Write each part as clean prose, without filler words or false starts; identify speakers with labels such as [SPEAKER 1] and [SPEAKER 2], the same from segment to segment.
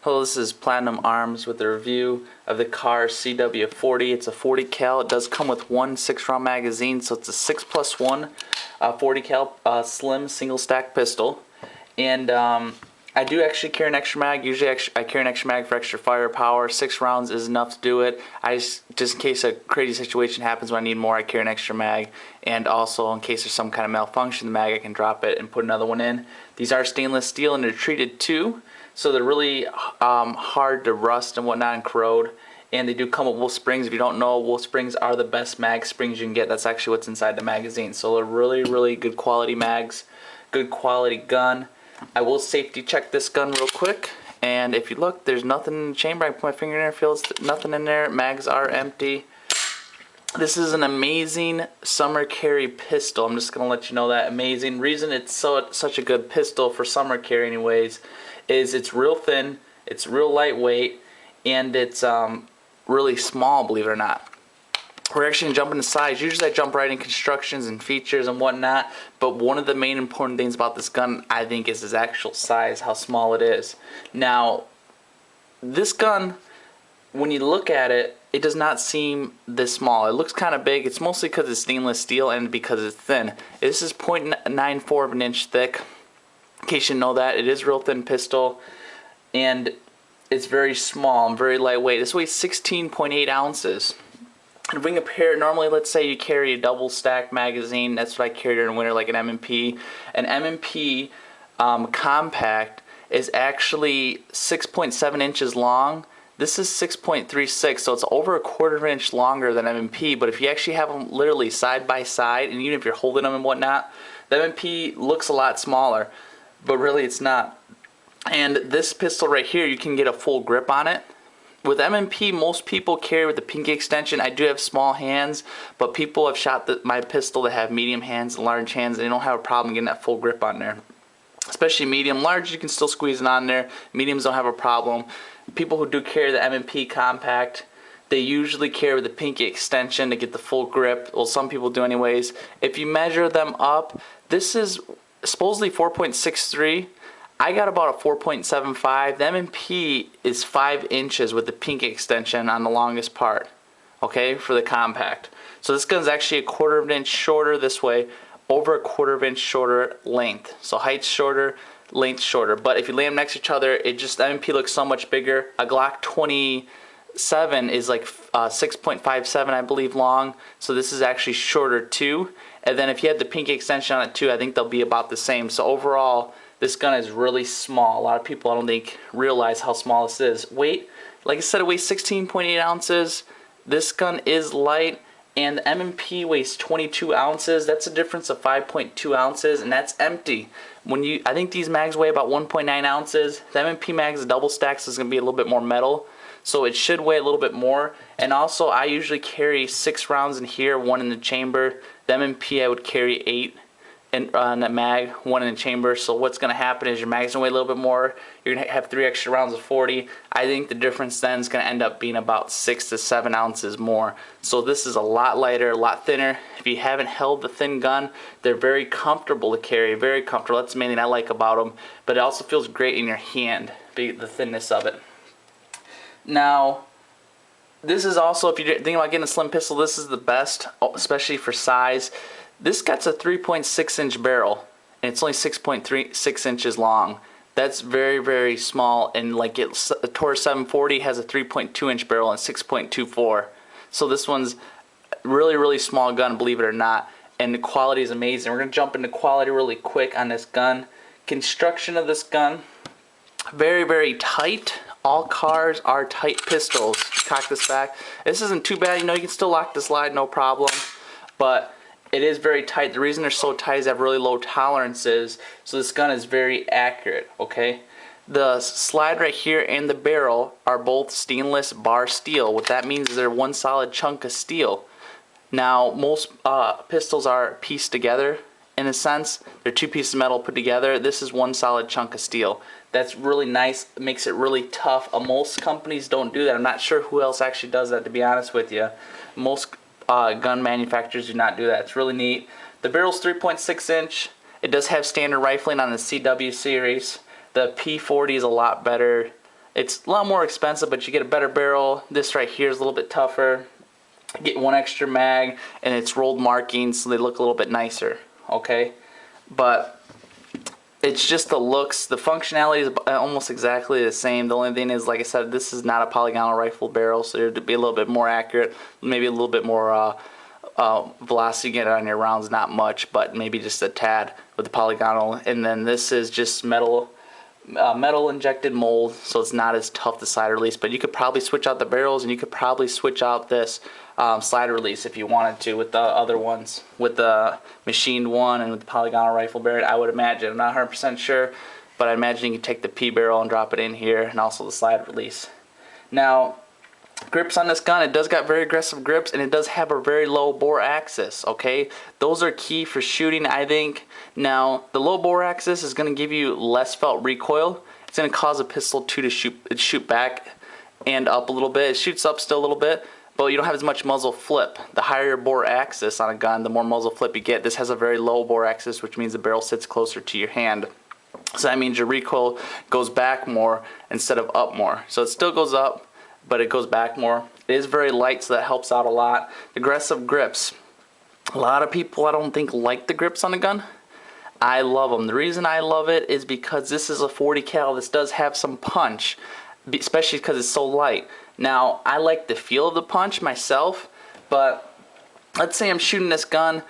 [SPEAKER 1] Hello, this is PlatinumArms with a review of the Kahr CW40. It's a 40 cal. It does come with one 6-round magazine, so it's a 6+1 40 cal slim single stack pistol. And I do actually carry an extra mag. Usually I carry an extra mag for extra firepower. 6 rounds is enough to do it. Just in case a crazy situation happens when I need more, I carry an extra mag. And also in case there's some kind of malfunction in the mag, I can drop it and put another one in. These are stainless steel and they're treated too. So they're really hard to rust and whatnot and corrode. And they do come with wolf springs. If you don't know, wolf springs are the best mag springs you can get. That's actually what's inside the magazine. So they're really good quality mags, good quality gun. I will safety check this gun real quick. And if you look, there's nothing in the chamber. I put my finger in there, feels nothing in there. Mags are empty. This is an amazing summer carry pistol. I'm just going to let you know that. Amazing. Reason it's such a good pistol for summer carry anyways is it's real thin, it's real lightweight, and it's really small, believe it or not. We're actually going to jump into size. Usually I jump right in constructions and features and whatnot, but one of the main important things about this gun, I think, is its actual size, how small it is. Now, this gun, when you look at it, it does not seem this small. It looks kind of big. It's mostly because it's stainless steel and because it's thin. This is 0.94 of an inch thick. In case you know that, it is a real thin pistol, and it's very small and very lightweight. This weighs 16.8 ounces. And if we compare, normally let's say you carry a double stack magazine, that's what I carry during winter, like an M&P. An M&P compact is actually 6.7 inches long. This is 6.36, so it's over a quarter of an inch longer than M&P, but if you actually have them literally side by side, and even if you're holding them and whatnot, the M&P looks a lot smaller, but really it's not. And this pistol right here, you can get a full grip on it. With M&P, most people carry with the pinky extension. I do have small hands, but people have shot my pistol that have medium hands and large hands, and they don't have a problem getting that full grip on there. Especially medium. Large, you can still squeeze it on there. Mediums don't have a problem. People who do carry the M&P compact, they usually carry with the pinky extension to get the full grip. Well, some people do anyways. If you measure them up, this is supposedly 4.63. I got about a 4.75. The M&P is 5 inches with the pinky extension on the longest part, okay, for the compact. So this gun's actually a quarter of an inch shorter this way, over a quarter of an inch shorter length. So height's shorter, length shorter. But if you lay them next to each other, it just, the M&P looks so much bigger. A Glock 27 is like 6.57, I believe, long. So this is actually shorter too. And then if you had the pinky extension on it too, I think they'll be about the same. So overall, this gun is really small. A lot of people, I don't think, realize how small this is. Weight, like I said, it weighs 16.8 ounces. This gun is light, and the M&P weighs 22 ounces. That's a difference of 5.2 ounces, and that's empty. I think these mags weigh about 1.9 ounces. The M&P mags, the double stacks, is going to be a little bit more metal, so it should weigh a little bit more. And also, I usually carry 6 rounds in here, 1 in the chamber. The M&P, I would carry 8 on the mag, 1 in the chamber. So what's going to happen is your mag's going to weigh a little bit more. You're going to have 3 extra rounds of 40. I think the difference then is going to end up being about 6 to 7 ounces more. So this is a lot lighter, a lot thinner. If you haven't held the thin gun, they're very comfortable to carry, very comfortable. That's the main thing I like about them. But it also feels great in your hand, the thinness of it. Now, this is also, if you're thinking about getting a slim pistol, this is the best, especially for size. This gets a 3.6 inch barrel, and it's only 6.36 inches long. That's very small, and like a Taurus 740 has a 3.2 inch barrel and 6.24. So this one's really small gun, believe it or not, and the quality is amazing. We're going to jump into quality really quick on this gun. Construction of this gun, very tight. All Kahrs are tight pistols. Cock this back. This isn't too bad. You know, you can still lock the slide, no problem, but it is very tight. The reason they're so tight is they have really low tolerances, so this gun is very accurate, okay? The slide right here and the barrel are both stainless bar steel. What that means is they're one solid chunk of steel. Now, most pistols are pieced together in a sense. They're 2 pieces of metal put together. This is one solid chunk of steel. That's really nice. It makes it really tough. Most companies don't do that. I'm not sure who else actually does that, to be honest with you. Most gun manufacturers do not do that. It's really neat. The barrel's 3.6 inch. It does have standard rifling on the CW series. The P40 is a lot better It's a lot more expensive, but you get a better barrel. This right here is a little bit tougher. Get one extra mag, and it's rolled markings, so they look a little bit nicer, okay? But it's just the looks. The functionality is almost exactly the same. The only thing is, like I said, this is not a polygonal rifle barrel, so it'd be a little bit more accurate, maybe a little bit more velocity get on your rounds, not much, but maybe just a tad with the polygonal. And then this is just metal injected mold, so it's not as tough to slide release, but you could probably switch out the barrels, and you could probably switch out this slide release if you wanted to with the other ones, with the machined one and with the polygonal rifle barrel. I would imagine, I'm not 100% sure, but I imagine you can take the P barrel and drop it in here, and also the slide release. Now, grips on this gun, it does got very aggressive grips, and it does have a very low bore axis, okay? Those are key for shooting, I think. Now, the low bore axis is going to give you less felt recoil. It's going to cause a pistol too to shoot back and up a little bit. It shoots up still a little bit, but you don't have as much muzzle flip. The higher your bore axis on a gun, the more muzzle flip you get. This has a very low bore axis, which means the barrel sits closer to your hand. So that means your recoil goes back more instead of up more. So it still goes up, but it goes back more. It is very light, so that helps out a lot. Aggressive grips. A lot of people, I don't think, like the grips on the gun. I love them. The reason I love it is because this is a 40 cal. This does have some punch, especially because it's so light. Now, I like the feel of the punch myself, but let's say I'm shooting this gun.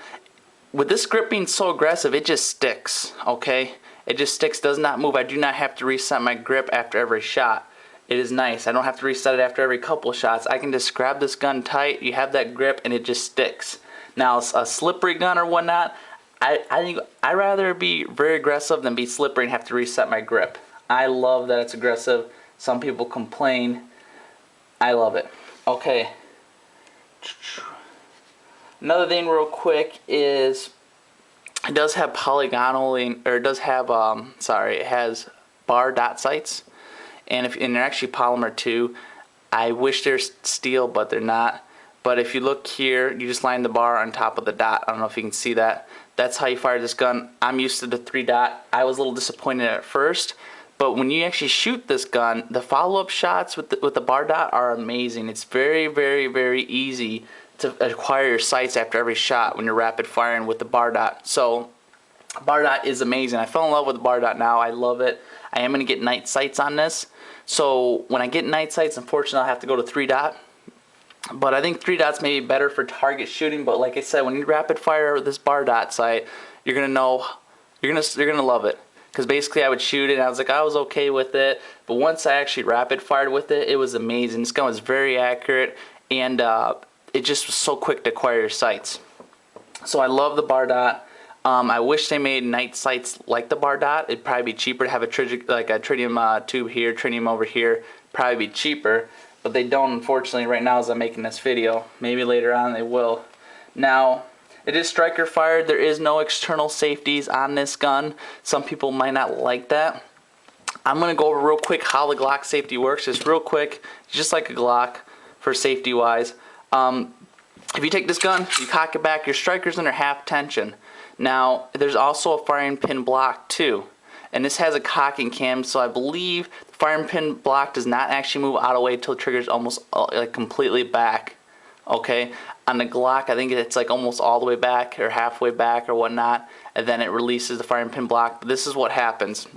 [SPEAKER 1] With this grip being so aggressive, it just sticks, okay? It just sticks, does not move. I do not have to reset my grip after every shot. It is nice. I don't have to reset it after every couple shots. I can just grab this gun tight, you have that grip, and it just sticks. Now, a slippery gun or whatnot, I think I'd rather be very aggressive than be slippery and have to reset my grip. I love that it's aggressive. Some people complain. I love it. Okay. Another thing real quick is it does have polygonal, or it does have, it has bar dot sights. And they're actually polymer too. I wish they're steel, but they're not. But if you look here, you just line the bar on top of the dot. I don't know if you can see that. That's how you fire this gun. I'm used to the 3 dot. I was a little disappointed at first, but when you actually shoot this gun, the follow-up shots with the bar dot are amazing. It's very, very, very easy to acquire your sights after every shot when you're rapid firing with the bar dot. So bar dot is amazing. I fell in love with the bar dot now. I love it. I am going to get night sights on this. So when I get night sights, unfortunately, I'll have to go to 3 dot. But I think 3 dots may be better for target shooting. But like I said, when you rapid fire with this bar dot sight, you're gonna know, you're gonna love it. Because basically, I would shoot it, and I was like, I was okay with it. But once I actually rapid fired with it, it was amazing. This gun was very accurate, and it just was so quick to acquire your sights. So I love the bar dot. I wish they made night sights like the bar dot. It'd probably be cheaper to have a tritium tube here, tritium over here. Probably be cheaper, but they don't, unfortunately, right now as I'm making this video. Maybe later on they will. Now, it is striker fired. There is no external safeties on this gun. Some people might not like that. I'm going to go over real quick how the Glock safety works. Just real quick, just like a Glock for safety wise. If you take this gun, you cock it back, your striker's under half tension. Now, there's also a firing pin block too. And this has a cocking cam, so I believe the firing pin block does not actually move out of the way until the trigger's almost like completely back. Okay? On the Glock, I think it's like almost all the way back or halfway back or whatnot, and then it releases the firing pin block. But this is what happens.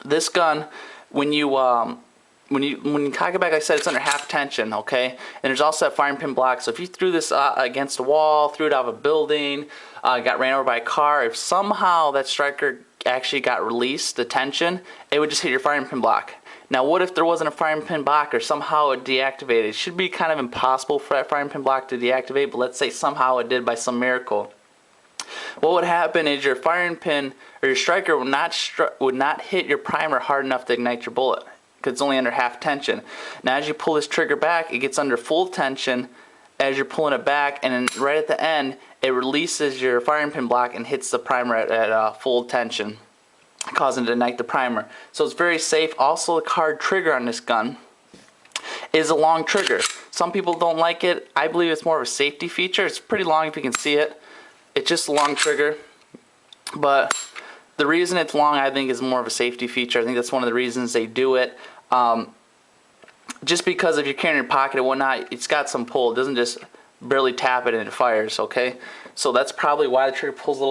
[SPEAKER 1] This gun, when you cock it back, like I said, it's under half tension, okay? And there's also a firing pin block. So if you threw this against a wall, threw it out of a building, got ran over by a car, if somehow that striker actually got released, the tension, it would just hit your firing pin block. Now, what if there wasn't a firing pin block or somehow it deactivated? It should be kind of impossible for that firing pin block to deactivate, but let's say somehow it did by some miracle. What would happen is your firing pin or your striker would not hit your primer hard enough to ignite your bullet because it's only under half tension. Now, as you pull this trigger back, it gets under full tension as you're pulling it back, and then right at the end, it releases your firing pin block and hits the primer at full tension, causing it to ignite the primer. So it's very safe. Also, the Kahr trigger on this gun is a long trigger. Some people don't like it. I believe it's more of a safety feature. It's pretty long if you can see it. It's just a long trigger. But the reason it's long, I think, is more of a safety feature. I think that's one of the reasons they do it. just because if you're carrying in your pocket and whatnot, it's got some pull. It doesn't just barely tap it and it fires, okay? So that's probably why the trigger pulls a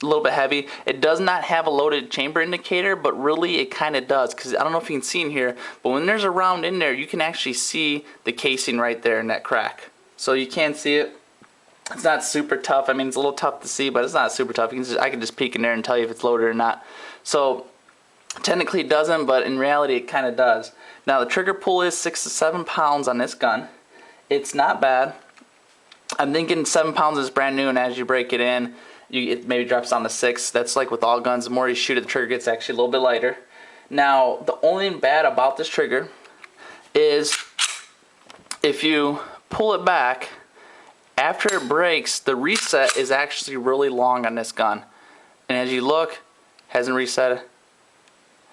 [SPEAKER 1] little bit heavy. It does not have a loaded chamber indicator, but really it kind of does, because I don't know if you can see in here, but when there's a round in there, you can actually see the casing right there in that crack. So you can see it. It's not super tough. I mean, it's a little tough to see, but it's not super tough. I can just peek in there and tell you if it's loaded or not. So technically it doesn't, but in reality it kind of does. Now the trigger pull is 6 to 7 pounds on this gun. It's not bad. I'm thinking 7 pounds is brand new, and as you break it in, it maybe drops down to 6. That's like with all guns. The more you shoot it, the trigger gets actually a little bit lighter. Now the only thing bad about this trigger is if you pull it back, after it breaks, the reset is actually really long on this gun. And as you look, hasn't reset.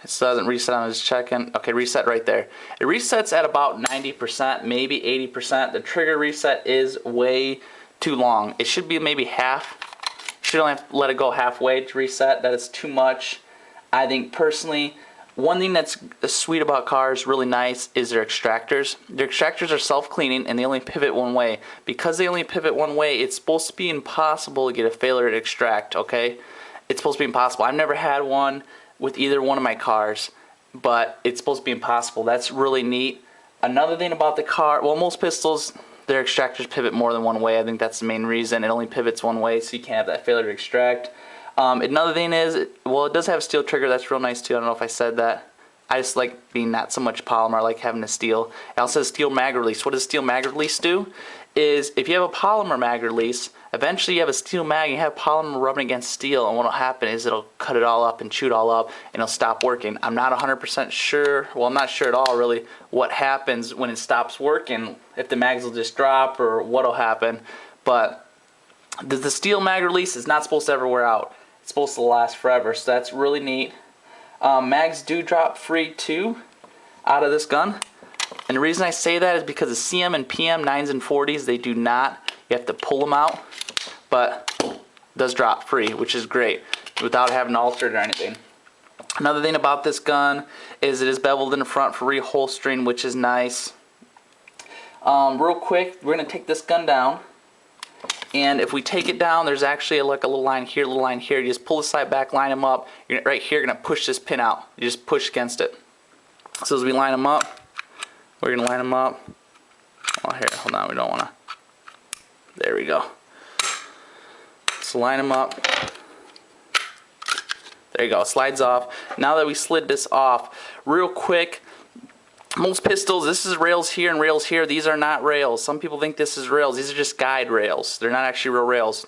[SPEAKER 1] It still hasn't reset. I'm just checking. Okay, reset right there. It resets at about 90%, maybe 80%. The trigger reset is way too long. It should be maybe half. You should only have to let it go halfway to reset. That is too much. I think personally, one thing that's sweet about Kahr's, really nice, is their extractors. Their extractors are self-cleaning and they only pivot one way. Because they only pivot one way, it's supposed to be impossible to get a failure to extract, okay? It's supposed to be impossible. I've never had one with either one of my Kahrs, but it's supposed to be impossible. That's really neat. Another thing about the Kahr, well, most pistols, their extractors pivot more than one way. I think that's the main reason. It only pivots one way, so you can't have that failure to extract. Another thing is, well, it does have a steel trigger. That's real nice too. I don't know if I said that. I just like being not so much polymer. I like having a steel. It also says steel mag release. What does steel mag release do? Is if you have a polymer mag release, eventually you have a steel mag and you have polymer rubbing against steel, and what will happen is it'll cut it all up and chew it all up and it'll stop working. I'm not 100% sure, well, I'm not sure at all really what happens when it stops working, if the mags will just drop or what'll happen, but the steel mag release is not supposed to ever wear out. It's supposed to last forever, so that's really neat. Mags do drop free too out of this gun, and the reason I say that is because the CM and PM 9s and 40s, they do not. You have to pull them out, but it does drop free, which is great, without having to alter it or anything. Another thing about this gun is it is beveled in the front for reholstering, which is nice. Real quick, we're going to take this gun down. And if we take it down, there's actually like a little line here, little line here. You just pull the side back, line them up. Right here, you're going to push this pin out. You just push against it. So as we line them up, we're going to line them up. Oh, here, hold on, we don't want to. There we go. So line them up. There you go, slides off. Now that we slid this off, real quick, most pistols, this is rails here and rails here. These are not rails. Some people think this is rails. These are just guide rails. They're not actually real rails.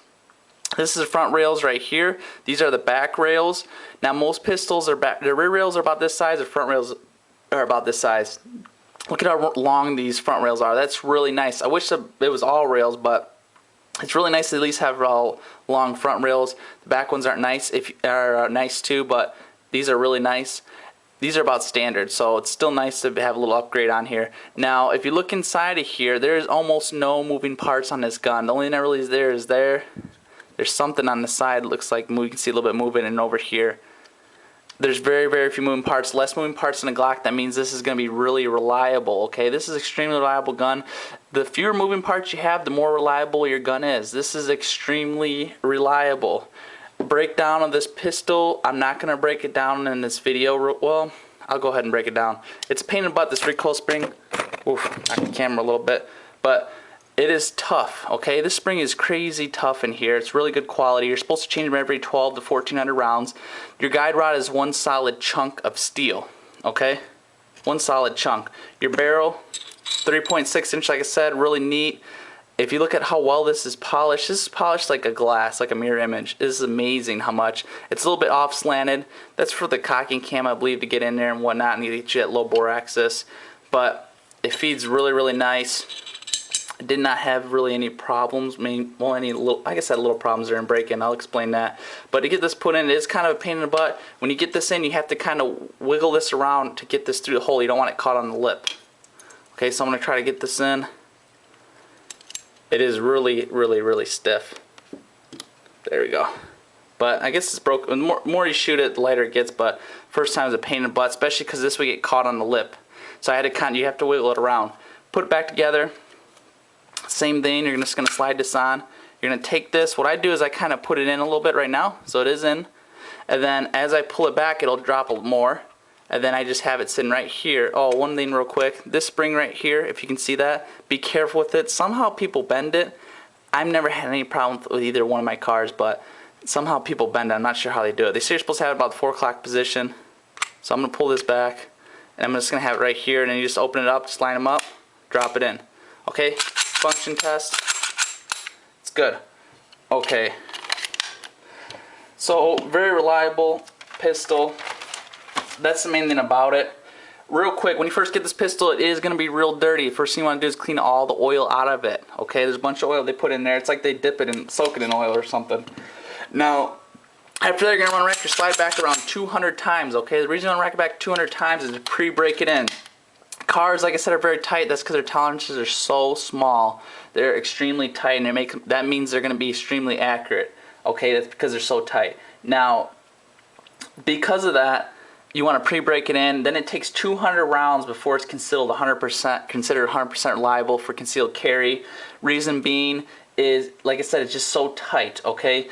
[SPEAKER 1] This is the front rails right here. These are the back rails. Now most pistols are back. The rear rails are about this size. The front rails are about this size. Look at how long these front rails are. That's really nice. I wish it was all rails, but it's really nice to at least have all long front rails. The back ones aren't nice. Are nice too, but these are really nice. These are about standard, so it's still nice to have a little upgrade on here. Now, if you look inside of here, there's almost no moving parts on this gun. The only thing that really is there. There's something on the side, looks like you can see a little bit moving, and over here. There's very, very few moving parts. Less moving parts in a Glock. That means this is going to be really reliable, okay? This is an extremely reliable gun. The fewer moving parts you have, the more reliable your gun is. This is extremely reliable. Breakdown of this pistol, I'm not going to break it down in this video. Well, I'll go ahead and break it down. It's a pain in the butt, this recoil spring. Oof, knock the camera a little bit. But it is tough, okay? This spring is crazy tough in here. It's really good quality. You're supposed to change them every 12 to 1400 rounds. Your guide rod is one solid chunk of steel, okay? One solid chunk. Your barrel, 3.6 inch, like I said, really neat. If you look at how well this is polished like a glass, like a mirror image. This is amazing how much. It's a little bit off slanted. That's for the cocking cam, I believe, to get in there and whatnot and get you at low bore axis. But it feeds really, really nice. I did not have really any problems. I mean, well, like I said, little problems there in break-in. I'll explain that. But to get this put in, it is kind of a pain in the butt. When you get this in, you have to kind of wiggle this around to get this through the hole. You don't want it caught on the lip. Okay, so I'm going to try to get this in. It is really, really, really stiff. There we go. But I guess it's broken. The more you shoot it, the lighter it gets. But first time is a pain in the butt, especially because this would get caught on the lip. So I had to you have to wiggle it around. Put it back together. Same thing, you're just going to slide this on. You're going to take this, what I do is I kind of put it in a little bit right now, so it is in. And then as I pull it back, it'll drop a little more. And then I just have it sitting right here. Oh, one thing real quick, this spring right here, if you can see that, be careful with it. Somehow people bend it. I've never had any problem with either one of my cars, but somehow people bend it. I'm not sure how they do it. They say you're supposed to have it about the 4 o'clock position. So I'm going to pull this back, and I'm just going to have it right here, and then you just open it up, just line them up, drop it in. Okay, function test. It's good. Okay. So, very reliable pistol. That's the main thing about it. Real quick, when you first get this pistol, it is going to be real dirty. First thing you want to do is clean all the oil out of it. Okay, there's a bunch of oil they put in there. It's like they dip it and soak it in oil or something. Now, after that, you're going to want to rack your slide back around 200 times. Okay, the reason you want to rack it back 200 times is to pre-break it in. Cars, like I said, are very tight. That's because their tolerances are so small. They're extremely tight, and that means they're going to be extremely accurate. Okay, that's because they're so tight. Now, because of that, you want to pre-break it in. Then it takes 200 rounds before it's considered 100% reliable for concealed carry. Reason being is, like I said, it's just so tight. Okay.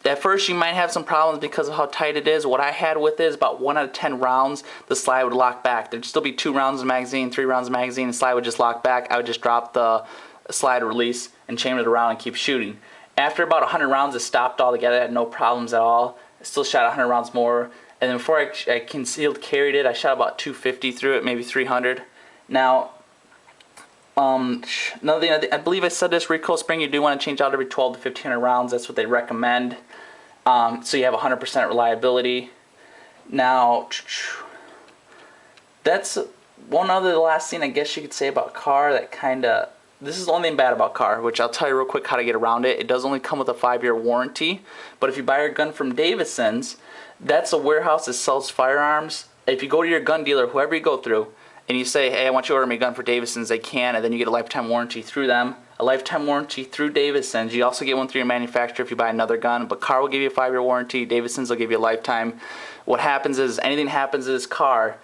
[SPEAKER 1] At first you might have some problems because of how tight it is. What I had with it is about 1 out of 10 rounds the slide would lock back. There'd still be 2 rounds of magazine, 3 rounds of magazine, the slide would just lock back. I would just drop the slide release and chamber it around and keep shooting. After about 100 rounds it stopped altogether. I had no problems at all. I still shot 100 rounds more. And then before I concealed carried it, I shot about 250 through it, maybe 300. Now, another thing, I believe I said this, recoil spring you do want to change out every 12 to 1500 rounds. That's what they recommend. So you have 100% reliability. Now, that's one other last thing I guess you could say about Kahr that kind of, this is the only thing bad about Kahr, which I'll tell you real quick how to get around it. It does only come with a 5-year warranty, but if you buy your gun from Davidson's, that's a warehouse that sells firearms. If you go to your gun dealer, whoever you go through, and you say, hey, I want you to order me a gun for Davidson's, they can, and then you get a lifetime warranty through them. A lifetime warranty through Davidson's. You also get one through your manufacturer if you buy another gun, but Kahr will give you a 5-year warranty, Davidson's will give you a lifetime. What happens is, anything happens to this car,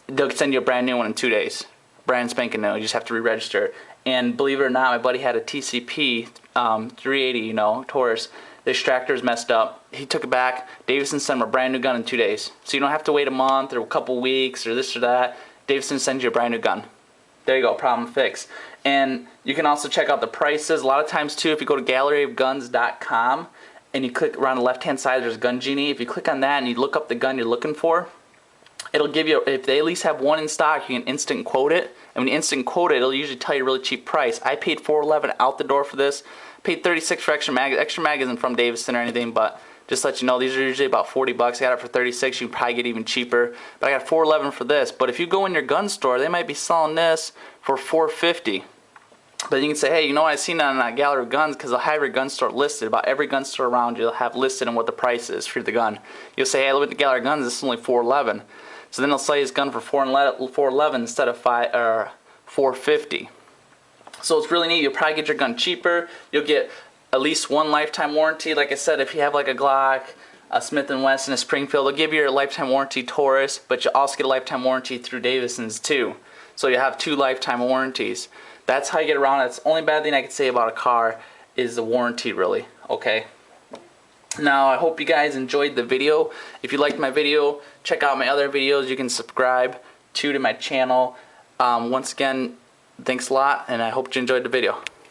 [SPEAKER 1] they'll send you a brand new one in 2 days. Brand spanking new, you just have to re-register. And believe it or not, my buddy had a TCP 380, you know, Taurus. The extractor's messed up. He took it back. Davidson sent him a brand new gun in 2 days. So you don't have to wait a month or a couple weeks or this or that. Davidson sends you a brand new gun. There you go, problem fixed. And you can also check out the prices. A lot of times too, if you go to galleryofguns.com and you click around the left hand side, there's Gun Genie. If you click on that and you look up the gun you're looking for, it'll give you, if they at least have one in stock, you can instant quote it. And when you instant quote it, it'll usually tell you a really cheap price. I paid $411 out the door for this. Paid $36 for extra mag. Extra mag isn't from Davidson or anything, but just to let you know, these are usually about $40. I got it for $36. You can probably get even cheaper. But I got $411 for this. But if you go in your gun store, they might be selling this for $450. But you can say, hey, you know what, I've seen that on Gallery of Guns, because they'll have your gun store listed. About every gun store around you, they'll have listed and what the price is for the gun. You'll say, hey, look at the Gallery of Guns, this is only $411. So then they'll sell you this gun for $411 instead of $450. So it's really neat. You'll probably get your gun cheaper. You'll get at least one lifetime warranty. Like I said, if you have like a Glock, a Smith & Wesson, a Springfield, they'll give you a lifetime warranty Taurus, but you'll also get a lifetime warranty through Davidson's too. So you have 2 lifetime warranties. That's how you get around it. That's the only bad thing I can say about a car is the warranty, really. Okay. Now, I hope you guys enjoyed the video. If you liked my video, check out my other videos. You can subscribe to my channel. Once again, thanks a lot, and I hope you enjoyed the video.